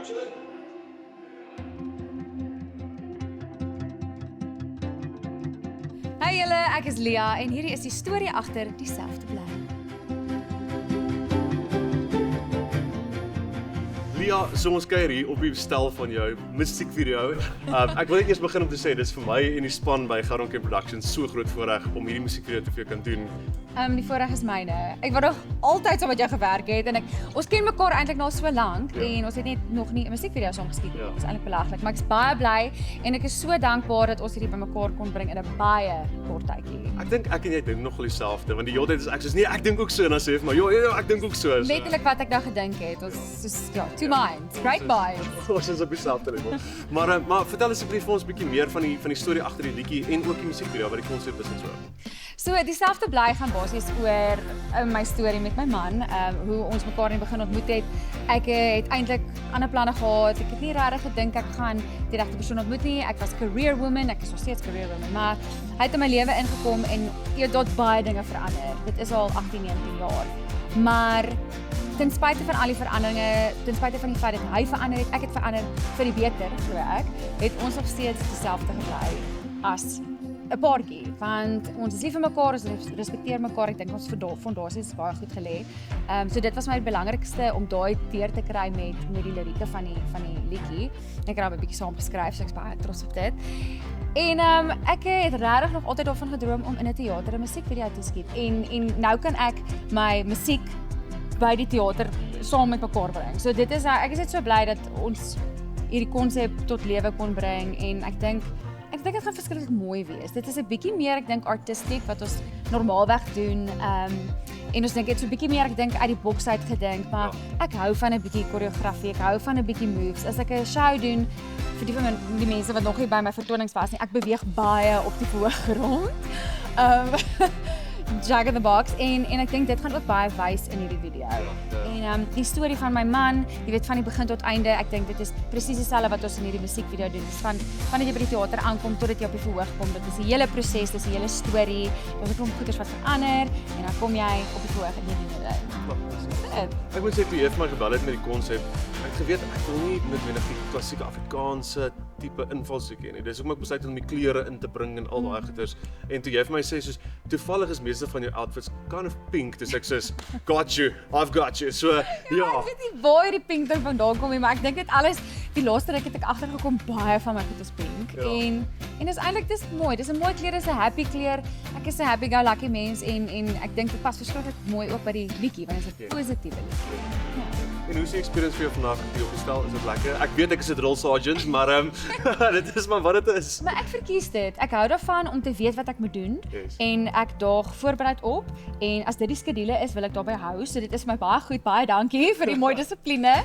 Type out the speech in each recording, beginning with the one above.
Hey julle, ek is Lia en hierdie is die storie agter Dieselfde Bly. Lia, so ons kuier hier op die stel van jou musiekvideo. Ek wil net eers begin om te sê, dis vir my en die span by Garonke Productions so groot voorreg om hierdie musiekvideo te vir jou kan doen. Die voorreg is myne. Ek wou nog altyd saam met jou gewerk het en ons ken mekaar eintlik nou so lank en ons het net nog nie 'n musiekvideo saam geskiet nie. Dit is eintlik belaglik, maar ek is baie bly en ek is so dankbaar dat ons hierdie bymekaar kon bring in 'n baie kort tydjie. Ek dink ek en jy dink nogal dieselfde, want die hele tyd is ek soos nee, ek dink ook so en dan sê hy maar ja, ek dink ook so. Letterlik wat ek nou gedink het, ons soos ja, two minds, great minds. Ons is op dieselfde level. Maar vertel asseblief vir ons 'n bietjie meer van die storie agter die liedjie en ook die musiekvideo, wat die konsep is en so. So, Dieselfde Bly gaan basies oor my storie met my man, hoe ons mekaar in die begin ontmoet het. Ek het eintlik ander planne gehad. Ek het nie regtig gedink ek gaan die regte persoon ontmoet nie. Ek was career woman, ek is nog steeds career woman, maar hy het in my lewe ingekom en het baie dinge verander. Dit is al 18, 19 jaar. Maar ten spyte van al die veranderinge, ten spyte van die feit dat hy verander het, ek het verander vir die beter, glo ek, het ons nog steeds dieselfde gebly as 'n paartjie, want ons is lief vir mekaar, ons respekteer mekaar, ek dink ons fondasie is baie goed gelê. So dit was my belangrikste om daai deur te kry met die lirieke van die liedjie. Ek het nou 'n bietjie saam geskryf, so ek's baie trots op dit. En ek het regtig nog altyd daarvan gedroom om in 'n teater 'n musiekvideo te skiet. En nou kan ek my musiek by die teater saam met mekaar bring. So dit is ek is net so bly dat ons hierdie konsep tot lewe kon bring en ek dink dit gaan verskriklik mooi wees. Dit is 'n bietjie meer, ek dink, artistiek wat ons normaalweg doen. En ons dink dit so 'n bietjie meer, ek dink, uit die boks uit gedink, maar ek hou van 'n bietjie koreografie, ek hou van 'n bietjie moves. As ek 'n show doen, vir die mense wat nog nie by my vertonings was nie, ek beweeg baie op die voorgrond. Jack in the Box en ek dink dit gaan ook baie wys in hierdie video. En die storie van my man, jy weet van die begin tot einde, ek dink dit is presies dieselfde wat ons in hierdie musiekvideo doen. Dis van dat jy by die teater aankom totdat jy op die verhoog kom. Dit is 'n hele proses, dis 'n hele storie. Daar's 'n klomp goeders wat verander en dan kom jy op die verhoog en jy doen dit. Ek moet sê toe jy vir my gebel het met die konsep, ek het geweet ek wil nie noodwendig die klassieke Afrikaanse tipe invalshoek hê nie. Dis hoekom ek besluit om die kleure in te bring en al daai goeders. En toe jy vir my sê soos toevallig is meeste van jou outfits kind of pink, dis ek soos got you, I've got you. So ja. Ek weet nie waar die pink ding vandaan kom nie, maar ek dink dit alles die laaste ruk het ek agtergekom baie van my goed is pink. En dis eintlik dis mooi. Dis 'n mooi kleur, dis 'n happy kleur. Ek is 'n happy go lucky mens en ek dink dit pas verskriklik mooi ook by die liedjie want dit is 'n positiewe liedjie. En hoe is die experience vir jou vandag hier op die stel? Is dit lekker? Ek weet ek is 'n drill sergeant, maar dit is maar wat dit is. Maar ek verkies dit. Ek hou daarvan om te weet wat ek moet doen en ek daag voorberei op en as dit die skedule is, wil ek daarbey hou. So dit is my baie goed. Baie dankie vir die mooi dissipline.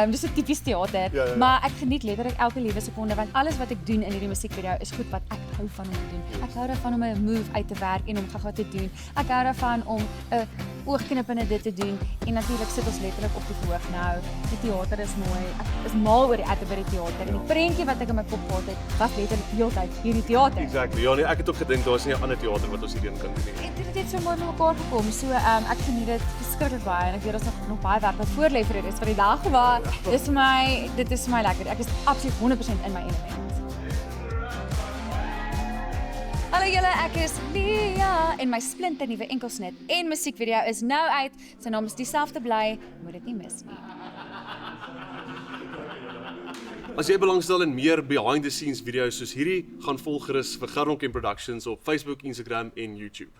Dis so tipies teater, maar ek geniet letterlik elke liewe sekonde want alles wat ek doen in hierdie musiekvideo is goed wat ek hou van om te doen. Ek hou daarvan om 'n move uit te werk en om gou te doen. Ek hou daarvan om 'n oogknip in dit te doen en natuurlik sit ons letterlik op die verhoog nou. Die teater is mooi. Ek is mal oor die Atterbury teater en die prentjie wat ek in my kop gehad het, was letterlik heeltyd hierdie teater. Exactly. Ja, nee, ek het ook gedink daar's nie 'n ander teater wat ons hierheen kan doen nie. Dit het so mooi met mekaar gekom. So ek geniet dit verskriklik baie en ek weet ons nog baie werk wat voor lê vir die res van die dag, maar dit is vir my lekker. Ek is absoluut 100% in my element. Hallo julle, ek is Lia en my splinternuwe enkelsnit en musiekvideo is nou uit. Sy naam is Dieselfde Bly, moet dit nie mis nie. As jy belangstel in meer behind the scenes video's soos hierdie, gaan volg gerus vir Garonke Productions op Facebook, Instagram en YouTube.